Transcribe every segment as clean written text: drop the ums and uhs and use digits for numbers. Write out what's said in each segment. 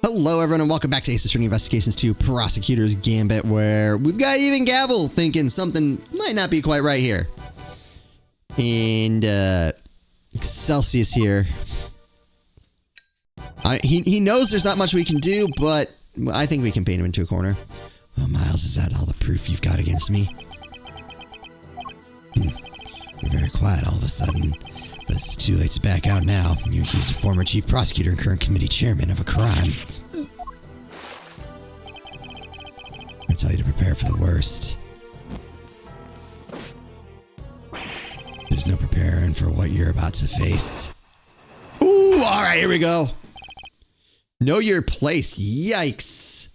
Hello everyone and welcome back to Ace Attorney Investigations 2 Prosecutor's Gambit, where we've got even Gavel thinking something might not be quite right here. And Celsius here. He knows there's not much we can do, but I think we can paint him into a corner. Well, Miles, is that all the proof you've got against me? You're very quiet all of a sudden, but it's too late to back out now. You accuse a former chief prosecutor and current committee chairman of a crime. I tell you to prepare for the worst. There's no preparing for what you're about to face. Ooh, alright, here we go. Know your place, yikes.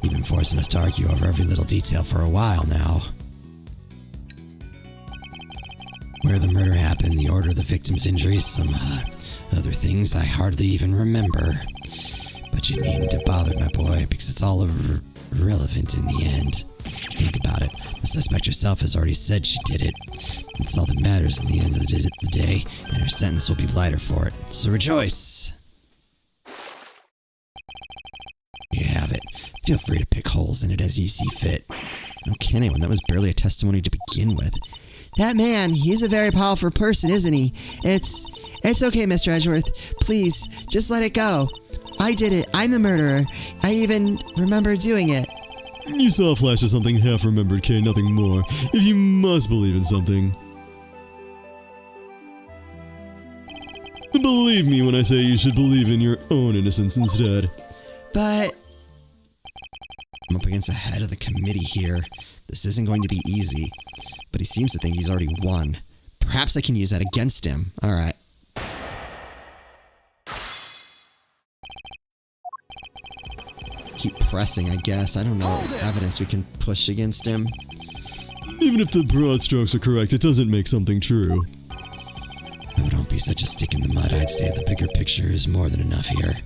You've been forcing us to argue over every little detail for a while now. Where the murder happened, the order of the victim's injuries, some other things I hardly even remember. But you needn't to bother, my boy, because it's all irrelevant in the end. Think about it. The suspect herself has already said she did it. It's all that matters in the end of the day, and her sentence will be lighter for it. So rejoice! You have it. Feel free to pick holes in it as you see fit. No kidding, when that was barely a testimony to begin with. That man, he's a very powerful person, isn't he? It's okay, Mr. Edgeworth. Please, just let it go. I did it. I'm the murderer. I even remember doing it. You saw a flash of something half-remembered, Kay, nothing more. If you must believe in something. Believe me when I say you should believe in your own innocence instead. But I'm up against the head of the committee here. This isn't going to be easy. But he seems to think he's already won. Perhaps I can use that against him. Alright. Keep pressing, I guess. I don't know what evidence we can push against him. Even if the broad strokes are correct, it doesn't make something true. Oh, don't be such a stick in the mud. I'd say the bigger picture is more than enough here.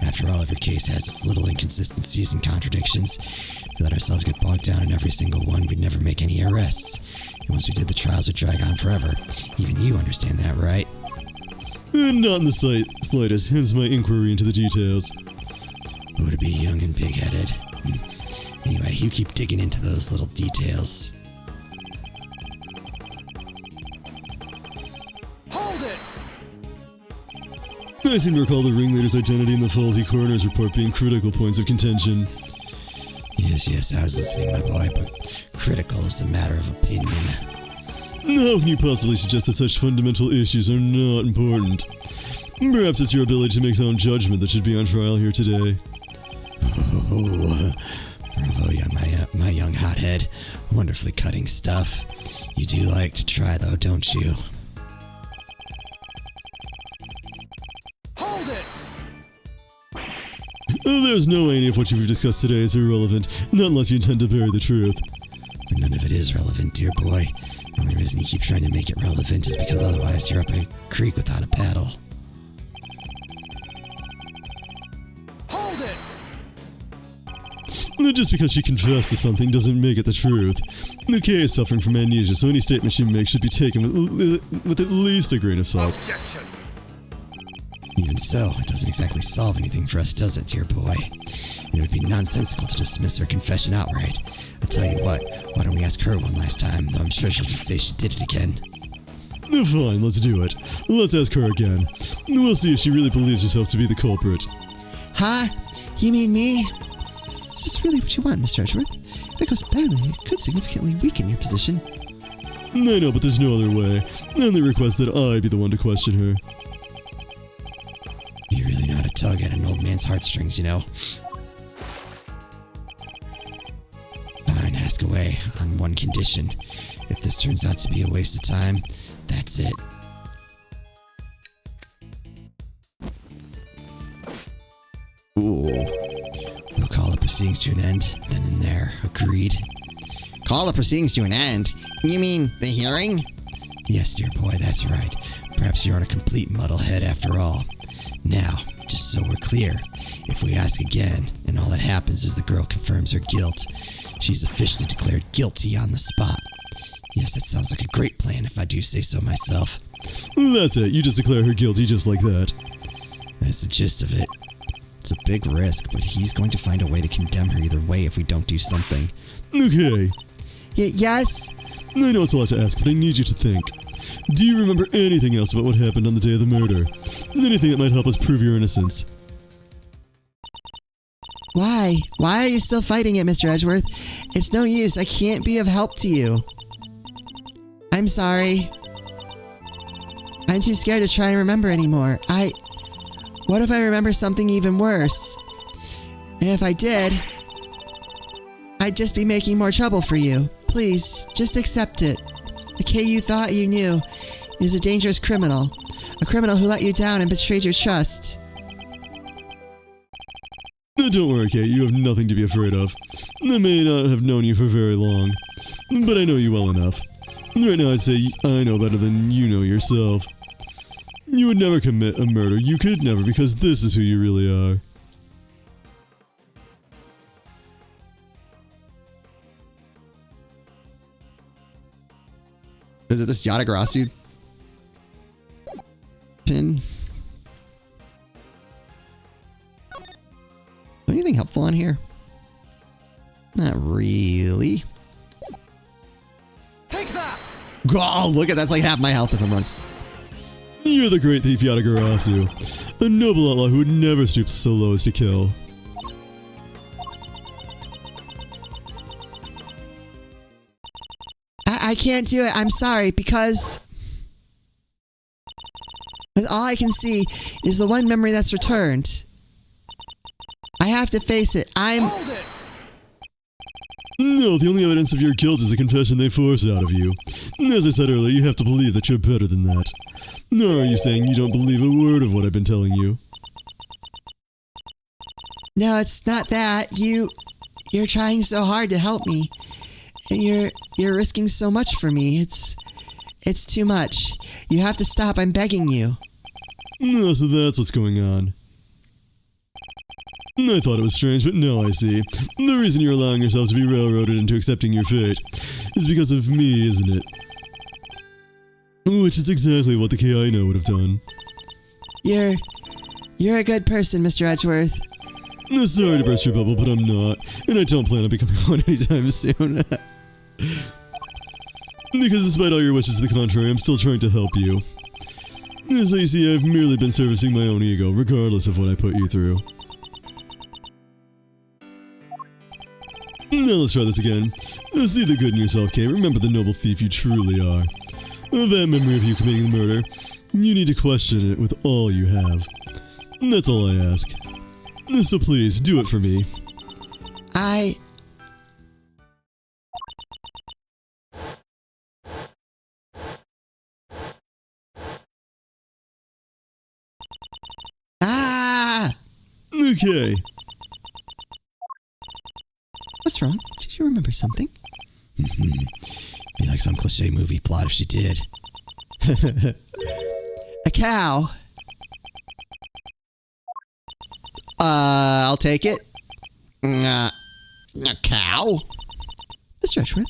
After all, every case has its little inconsistencies and contradictions. If we let ourselves get bogged down in every single one, we'd never make any arrests. And once we did, the trials would drag on forever. Even you understand that, right? Not in the slightest, hence my inquiry into the details. Oh, to be young and big-headed. Anyway, you keep digging into those little details. Hold it! I seem to recall the ringleader's identity and the faulty coroner's report being critical points of contention. Yes, I was listening, my boy, but critical is a matter of opinion. How can you possibly suggest that such fundamental issues are not important? Perhaps it's your ability to make sound judgment that should be on trial here today. Oh, bravo, my young hothead. Wonderfully cutting stuff. You do like to try, though, don't you? Hold it! There's no any of what you've discussed today is irrelevant, not unless you intend to bury the truth. But none of it is relevant, dear boy. The only reason you keep trying to make it relevant is because otherwise you're up a creek without a paddle. Hold it! Just because she confessed to something doesn't make it the truth. The Kay is suffering from amnesia, so any statement she makes should be taken with at least a grain of salt. Objection! Even so, it doesn't exactly solve anything for us, does it, dear boy? And it would be nonsensical to dismiss her confession outright. I tell you what, why don't we ask her one last time, though I'm sure she'll just say she did it again. Fine, let's do it. Let's ask her again. We'll see if she really believes herself to be the culprit. Huh? You mean me? Is this really what you want, Mr. Edgeworth? If it goes badly, it could significantly weaken your position. I know, but there's no other way. I only request that I be the one to question her. You really know how to tug at an old man's heartstrings, you know? Fine, ask away, on one condition. If this turns out to be a waste of time, that's it. Ooh. We'll call the proceedings to an end, then and there. Agreed. Call the proceedings to an end? You mean the hearing? Yes, dear boy, that's right. Perhaps you're on a complete muddlehead after all. Now, just so we're clear, if we ask again, and all that happens is the girl confirms her guilt, she's officially declared guilty on the spot. Yes, that sounds like a great plan if I do say so myself. That's it, you just declare her guilty just like that. That's the gist of it. It's a big risk, but he's going to find a way to condemn her either way if we don't do something. Okay. Yes? I know it's a lot to ask, but I need you to think. Do you remember anything else about what happened on the day of the murder? Anything that might help us prove your innocence? Why? Why are you still fighting it, Mr. Edgeworth? It's no use. I can't be of help to you. I'm sorry. I'm too scared to try and remember anymore. What if I remember something even worse? And if I did, I'd just be making more trouble for you. Please, just accept it. The Kay you thought you knew is a dangerous criminal. A criminal who let you down and betrayed your trust. Don't worry, Kate, you have nothing to be afraid of. I may not have known you for very long, but I know you well enough. Right now I'd say I know better than you know yourself. You would never commit a murder. You could never, because this is who you really are. Is it this Yatagarasu pin? Anything helpful on here? Not really. Take that! Oh, look at that's like half my health if I'm wrong. You're the great thief Yatagarasu, a noble outlaw who would never stoop so low as to kill. I can't do it. I'm sorry, because all I can see is the one memory that's returned. I have to face it. Hold it! No, the only evidence of your guilt is the confession they forced out of you. As I said earlier, you have to believe that you're better than that. Nor are you saying you don't believe a word of what I've been telling you. No, it's not that. You're trying so hard to help me. And you're risking so much for me. It's too much. You have to stop. I'm begging you. No, so that's what's going on. I thought it was strange, but now I see. The reason you're allowing yourself to be railroaded into accepting your fate is because of me, isn't it? Which is exactly what the K.I.N.O. would have done. You're a good person, Mr. Edgeworth. Sorry to burst your bubble, but I'm not, and I don't plan on becoming one anytime soon. Because despite all your wishes to the contrary, I'm still trying to help you. So you see, I've merely been servicing my own ego, regardless of what I put you through. Now let's try this again. See the good in yourself, Kay. Remember the noble thief you truly are. That memory of you committing the murder, you need to question it with all you have. That's all I ask. So please, do it for me. Okay. What's wrong? Did you remember something? Be like some cliche movie plot if she did. A cow. I'll take it. A cow? Mr. Edgeworth,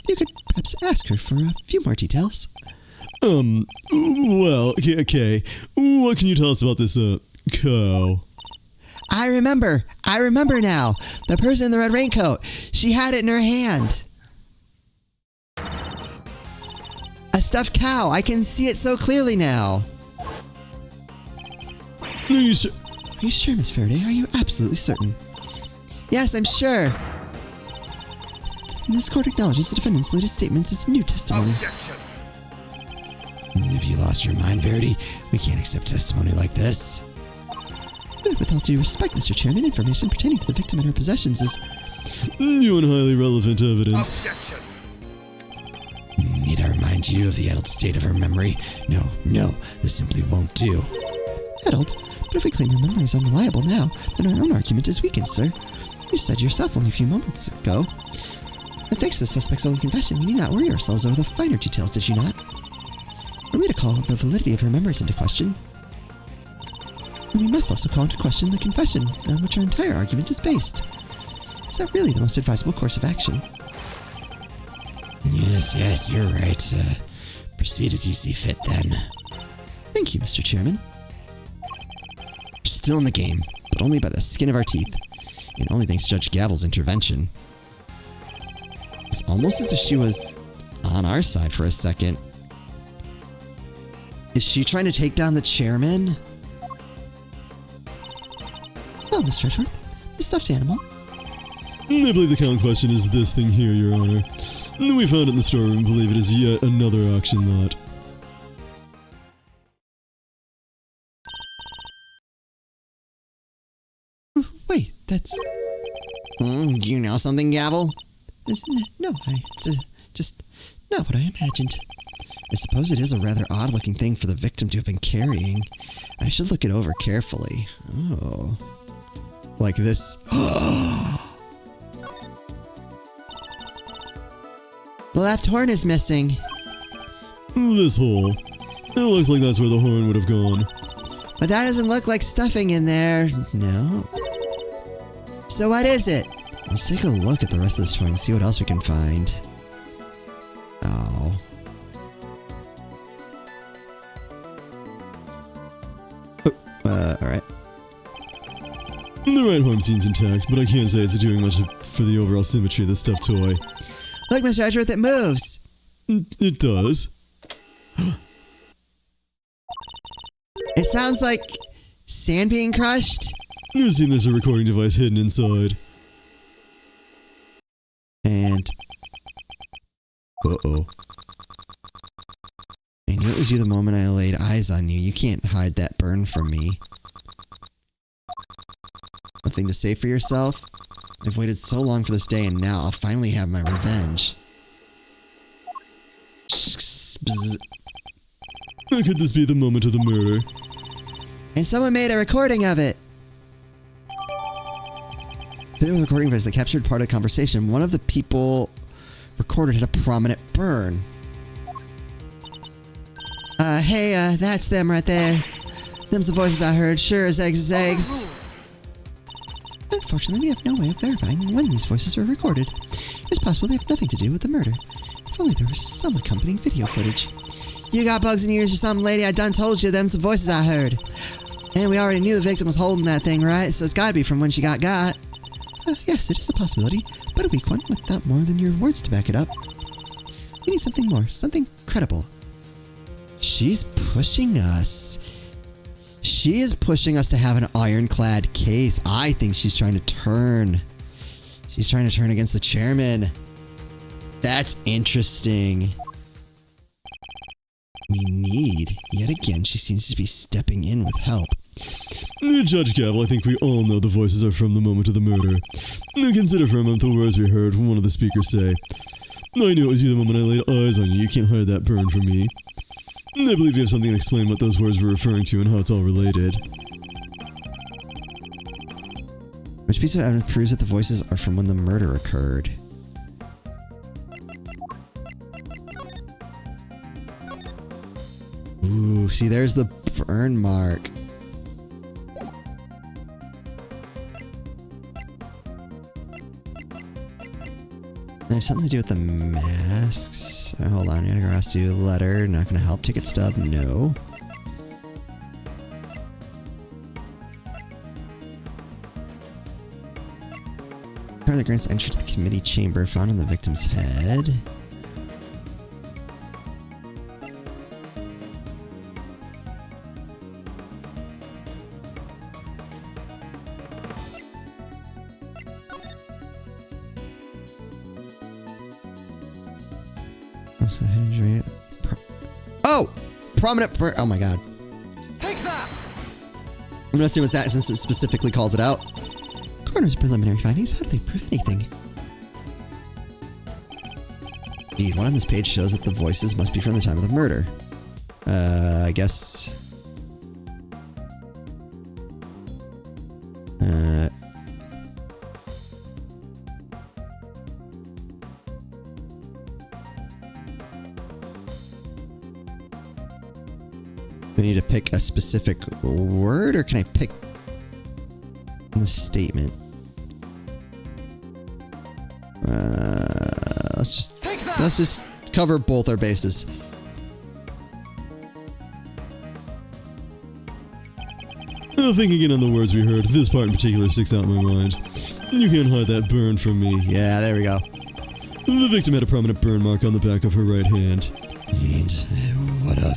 you could perhaps ask her for a few more details. Well, okay. What can you tell us about this, cow? I remember now. The person in the red raincoat. She had it in her hand. A stuffed cow. I can see it so clearly now. Are you sure? Are you sure, Miss Faraday? Are you absolutely certain? Yes, I'm sure. And this court acknowledges the defendant's latest statements as new testimony. Objection! Have you lost your mind, Verity? We can't accept testimony like this. With all due respect, Mr. Chairman, information pertaining to the victim and her possessions is New and highly relevant evidence. Objection! Need I remind you of the addled state of her memory? No, this simply won't do. addled. But if we claim your memory is unreliable now, then our own argument is weakened, sir. You said yourself only a few moments ago that thanks to the suspect's own confession, we need not worry ourselves over the finer details, did you not? Are we to call the validity of her memories into question? And we must also call into question the confession on which our entire argument is based. Is that really the most advisable course of action? Yes, you're right. Proceed as you see fit, then. Thank you, Mr. Chairman. Still in the game. but only by the skin of our teeth. And only thanks to Judge Gavel's intervention. It's almost as if she was on our side for a second. Is she trying to take down the chairman? Oh, Mr. Edgeworth, the stuffed animal. I believe the count question is this thing here, Your Honor. We found it in the storeroom and believe it is yet another auction lot. Wait, that's... do you know something, Gavel? No, it's just not what I imagined. I suppose it is a rather odd-looking thing for the victim to have been carrying. I should look it over carefully. Oh. Like this. The left horn is missing. This hole. It looks like that's where the horn would have gone. But that doesn't look like stuffing in there. No. So what is it? Let's take a look at the rest of this toy and see what else we can find. Oh. Alright. The right horn seems intact, but I can't say it's doing much for the overall symmetry of the stuffed toy. Look, Mr. Edgeworth, it moves! It does. It sounds like sand being crushed. It seems there's a recording device hidden inside. And... uh-oh. I knew it was you the moment I laid eyes on you. You can't hide that burn from me. Nothing to say for yourself? I've waited so long for this day, and now I'll finally have my revenge. Could this be the moment of the murder? And someone made a recording of it! Video recording device that captured part of the conversation. One of the people recorded had a prominent burn. Hey, that's them right there. Them's the voices I heard, sure as eggs is eggs. Unfortunately, we have no way of verifying when these voices were recorded. It's possible they have nothing to do with the murder. If only there was some accompanying video footage. You got bugs in your ears or something, lady? I done told you them's the voices I heard. And we already knew the victim was holding that thing, right? So it's gotta be from when she got. Yes, it is a possibility, but a weak one without more than your words to back it up. We need something more, something credible. She's pushing us. She is pushing us to have an ironclad case. I think she's trying to turn. She's trying to turn against the chairman. That's interesting. We need, yet again, she seems to be stepping in with help. Judge Gavel, I think we all know the voices are from the moment of the murder. Now consider for a moment the words we heard from one of the speakers say. I knew it was you the moment I laid eyes on you. You can't hide that burn from me. I believe you have something to explain what those words were referring to and how it's all related. Which piece of evidence proves that the voices are from when the murder occurred? Ooh, see, there's the burn mark. They have something to do with the masks. Hold on, I'm gonna ask you a letter. Not gonna help. Ticket stub, no. Part of the grants entry to the committee chamber found on the victim's head. Oh! Prominent for. Oh my god. Take that! I'm gonna assume it's that since it specifically calls it out. Coroner's preliminary findings, how do they prove anything? Indeed, one on this page shows that the voices must be from the time of the murder. I guess. We need to pick a specific word, or can I pick the statement? Let's just cover both our bases. Now thinking again on the words we heard, this part in particular sticks out in my mind. You can't hide that burn from me. Yeah, there we go. The victim had a prominent burn mark on the back of her right hand. And what of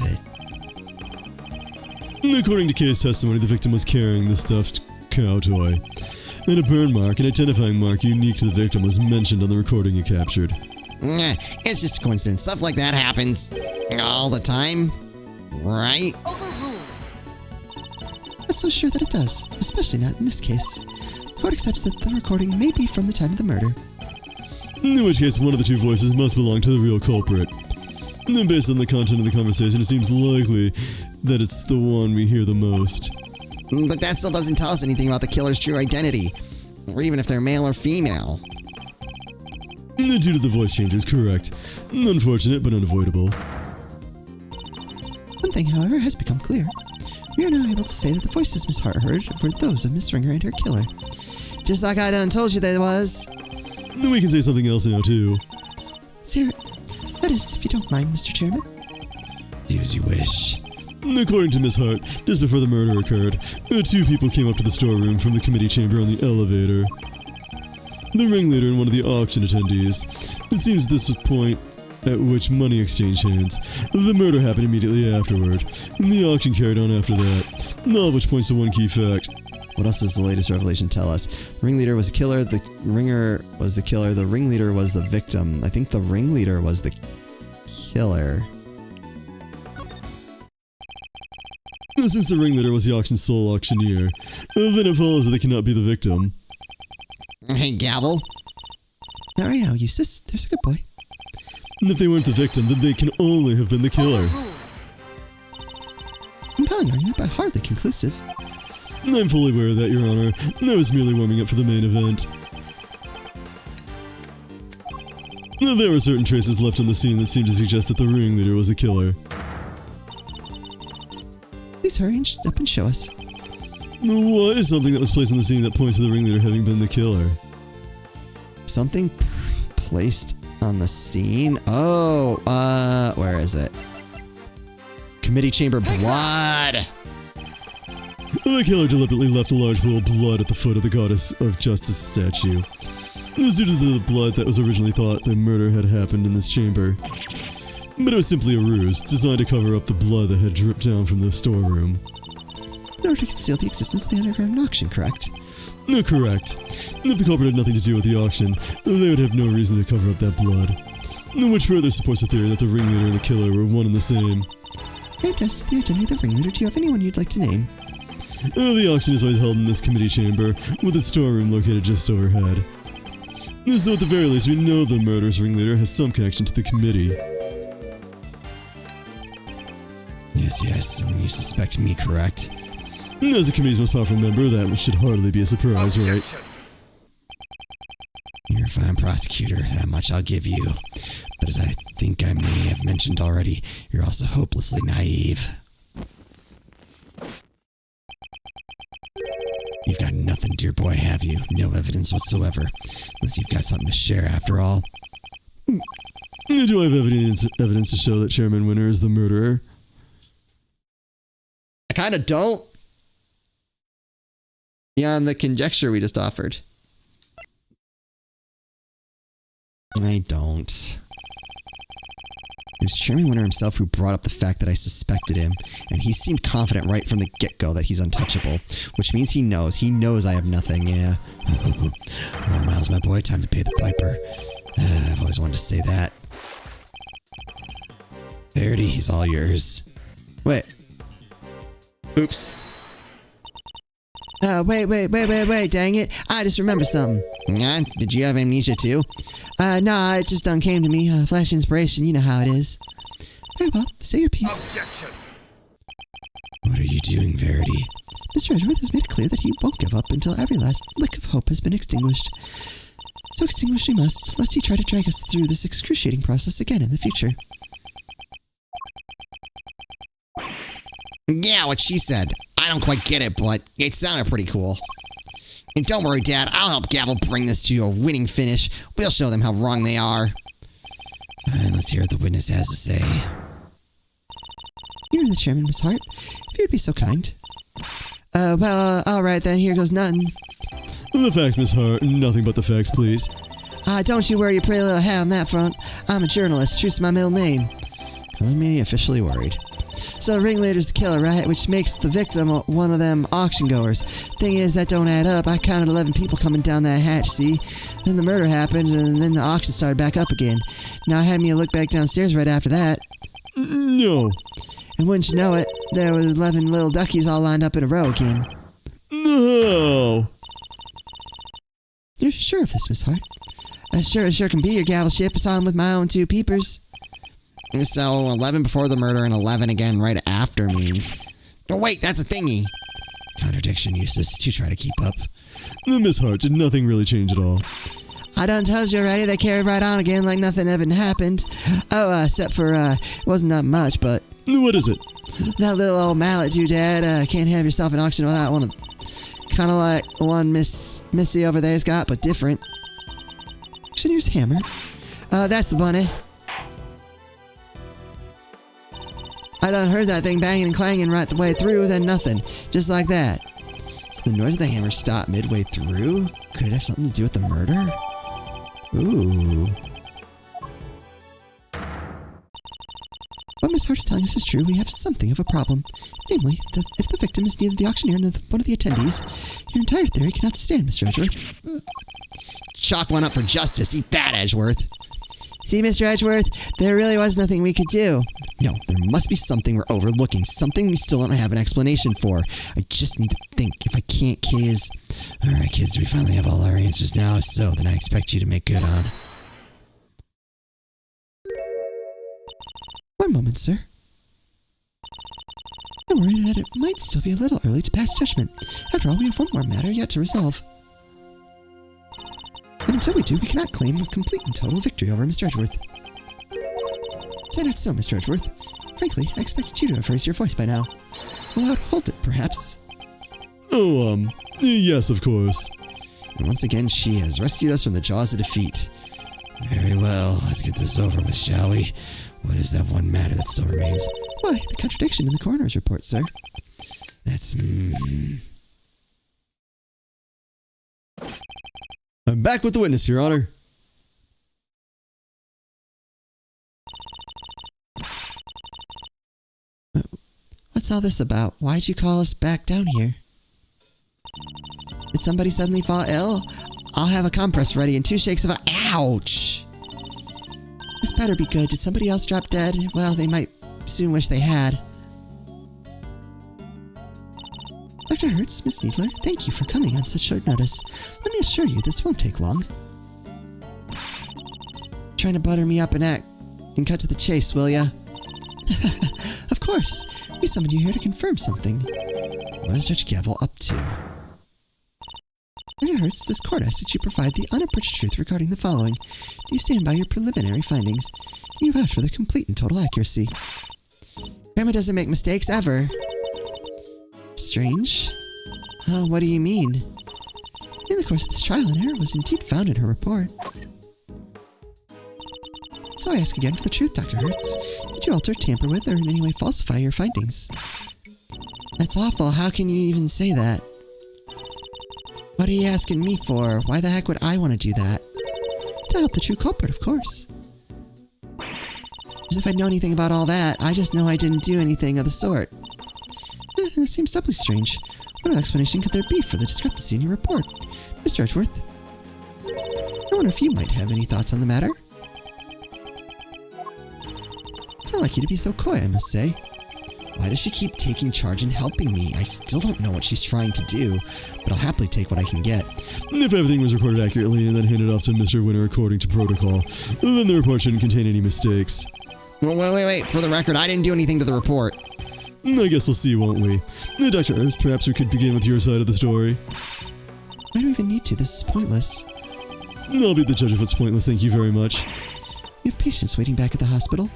it? According to case testimony, the victim was carrying the stuffed cow toy. And a burn mark, an identifying mark unique to the victim, was mentioned on the recording it captured. It's just a coincidence. Stuff like that happens all the time, right? Not so sure that it does, especially not in this case. The court accepts that the recording may be from the time of the murder. In which case, one of the two voices must belong to the real culprit. And based on the content of the conversation, it seems likely that it's the one we hear the most. But that still doesn't tell us anything about the killer's true identity, or even if they're male or female. Due to the voice changes, correct. Unfortunate, but unavoidable. One thing, however, has become clear. We are now able to say that the voices Miss Hart heard were those of Miss Ringer and her killer. Just like I done told you they was. We can say something else now, too. Let's hear it. That is, if you don't mind, Mr. Chairman. Do as you wish. According to Miss Hart, just before the murder occurred, two people came up to the storeroom from the committee chamber on the elevator. The ringleader and one of the auction attendees. It seems this was the point at which money exchanged hands. The murder happened immediately afterward, and the auction carried on after that. All of which points to one key fact. What else does the latest revelation tell us? The ringleader was the killer, the ringer was the killer, the ringleader was the victim. I think the ringleader was the killer. Since the ringleader was the auction's sole auctioneer, then it follows that they cannot be the victim. Hey, Gavel. Not right now, Eustace. There's a good boy. And if they weren't the victim, then they can only have been the killer. Compelling argument, but hardly conclusive. I'm fully aware of that, Your Honor. I was merely warming up for the main event. There were certain traces left on the scene that seemed to suggest that the ringleader was the killer. Please hurry and up and show us. What is something that was placed on the scene that points to the ringleader having been the killer? Something placed on the scene? Oh, where is it? Committee chamber blood! The killer deliberately left a large pool of blood at the foot of the Goddess of Justice statue. It was due to the blood that was originally thought the murder had happened in this chamber. But it was simply a ruse, designed to cover up the blood that had dripped down from the storeroom. In order to conceal the existence of the underground auction, correct? No, correct. If the culprit had nothing to do with the auction, they would have no reason to cover up that blood. Which further supports the theory that the ringleader and the killer were one and the same. And as to the identity of the ringleader, do you have anyone you'd like to name? The auction is always held in this committee chamber, with its storeroom located just overhead. So at the very least, we know the murderous ringleader has some connection to the committee. Yes, and you suspect me, correct? As the committee's most powerful member, that should hardly be a surprise, right? You're a fine prosecutor, that much I'll give you. But as I think I may have mentioned already, you're also hopelessly naive. You've got nothing, dear boy, have you? No evidence whatsoever. Unless you've got something to share after all. Do I have evidence to show that Chairman Winner is the murderer? I kind of don't. Beyond the conjecture we just offered. I don't. It was Chairman Winner himself who brought up the fact that I suspected him, and he seemed confident right from the get-go that he's untouchable, which means he knows. He knows I have nothing, yeah. Well, Miles, my boy, time to pay the piper. I've always wanted to say that. Verity, he's all yours. Wait. Oops. Wait, dang it. I just remembered something. Did you have amnesia too? Nah, it just came to me. Flash inspiration, you know how it is. Very well, say your piece. Objection. What are you doing, Verity? Mr. Edgeworth has made it clear that he won't give up until every last lick of hope has been extinguished. So extinguish we must, lest he try to drag us through this excruciating process again in the future. Yeah, what she said. I don't quite get it, but it sounded pretty cool. And don't worry, Dad, I'll help Gavel bring this to a winning finish. We'll show them how wrong they are. Let's hear what the witness has to say. You're the chairman, Miss Hart. If you'd be so kind. Alright then, here goes nothing. The facts, Miss Hart. Nothing but the facts, please. Don't you worry your pretty little head on that front. I'm a journalist, truth's my middle name. Calling me officially worried. So ringleader's the killer, right? Which makes the victim one of them auction goers. Thing is, that don't add up. I counted 11 people coming down that hatch, see? Then the murder happened, and then the auction started back up again. Now I had me look back downstairs right after that. No. And wouldn't you know it, there was 11 little duckies all lined up in a row again. No. You're sure of this, Miss Hart? As sure can be, your gavel ship. I saw him with my own 2 peepers. So 11 before the murder and 11 again right after means... Oh wait, that's a thingy. Contradiction, Eustace. You try to keep up. Miss Hart, did nothing really change at all? I done told you already, they carried right on again like nothing ever happened. Except for, it wasn't that much, but... What is it? That little old mallet you dad, can't have yourself an auction without one of... Kind of like the one Missy over there's got, but different. Auctioneer's hammer? That's the bunny. I done heard that thing banging and clanging right the way through, then nothing. Just like that. So the noise of the hammer stopped midway through? Could it have something to do with the murder? Ooh. What Miss Hart is telling us is true. We have something of a problem. Namely, that if the victim is neither the auctioneer nor one of the attendees, your entire theory cannot stand, Mr. Edgeworth. Chalk one up for justice. Eat that, Edgeworth. See, Mr. Edgeworth, there really was nothing we could do. No, there must be something we're overlooking. Something we still don't have an explanation for. I just need to think. If I can't, kids... Alright, kids, we finally have all our answers now. So, then I expect you to make good on... One moment, sir. I worry that it might still be a little early to pass judgment. After all, we have one more matter yet to resolve. And until we do, we cannot claim a complete and total victory over Mr. Edgeworth. Is that not so, Mr. Edgeworth? Frankly, I expected you to have raised your voice by now. Allowed hold it, perhaps. Oh, yes, of course. And once again, she has rescued us from the jaws of defeat. Very well, let's get this over with, shall we? What is that one matter that still remains? Why, the contradiction in the coroner's report, sir. That's... I'm back with the witness, Your Honor. What's all this about? Why'd you call us back down here? Did somebody suddenly fall ill? I'll have a compress ready and 2 shakes of a... Ouch! This better be good. Did somebody else drop dead? Well, they might soon wish they had. Dr. Hertz, Miss Needler, thank you for coming on such short notice. Let me assure you, this won't take long. Trying to butter me up and cut to the chase, will ya? Of course. We summoned you here to confirm something. What is Judge Gavel up to? Dr. Hertz, this court asks that you provide the unabridged truth regarding the following. Do you stand by your preliminary findings? Can you vouch for their complete and total accuracy? Grandma doesn't make mistakes, ever. Strange. What do you mean? In the course of this trial, an error was indeed found in her report. So I ask again for the truth, Dr. Hertz. Did you alter, tamper with, or in any way falsify your findings? That's awful. How can you even say that? What are you asking me for? Why the heck would I want to do that? To help the true culprit, of course. As if I'd know anything about all that. I just know I didn't do anything of the sort. That seems doubly strange. What explanation could there be for the discrepancy in your report? Mr. Edgeworth? I wonder if you might have any thoughts on the matter. It's not like you to be so coy, I must say. Why does she keep taking charge and helping me? I still don't know what she's trying to do, but I'll happily take what I can get. If everything was recorded accurately and then handed off to Mr. Winter according to protocol, then the report shouldn't contain any mistakes. Wait. For the record, I didn't do anything to the report. I guess we'll see, won't we? Dr. Earth, perhaps we could begin with your side of the story. Why do we even need to? This is pointless. I'll be the judge if it's pointless, thank you very much. You have patients waiting back at the hospital?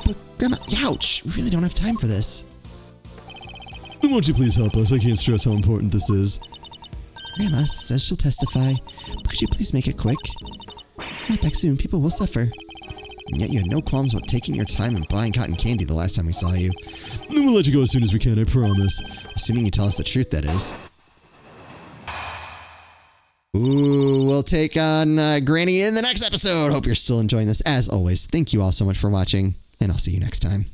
But Grandma, ouch! We really don't have time for this. Then won't you please help us? I can't stress how important this is. Grandma says she'll testify, but could you please make it quick? Not back soon, people will suffer. And yet you had no qualms about taking your time and buying cotton candy the last time we saw you. We'll let you go as soon as we can, I promise. Assuming you tell us the truth, that is. Ooh, we'll take on Granny in the next episode. Hope you're still enjoying this. As always, thank you all so much for watching, and I'll see you next time.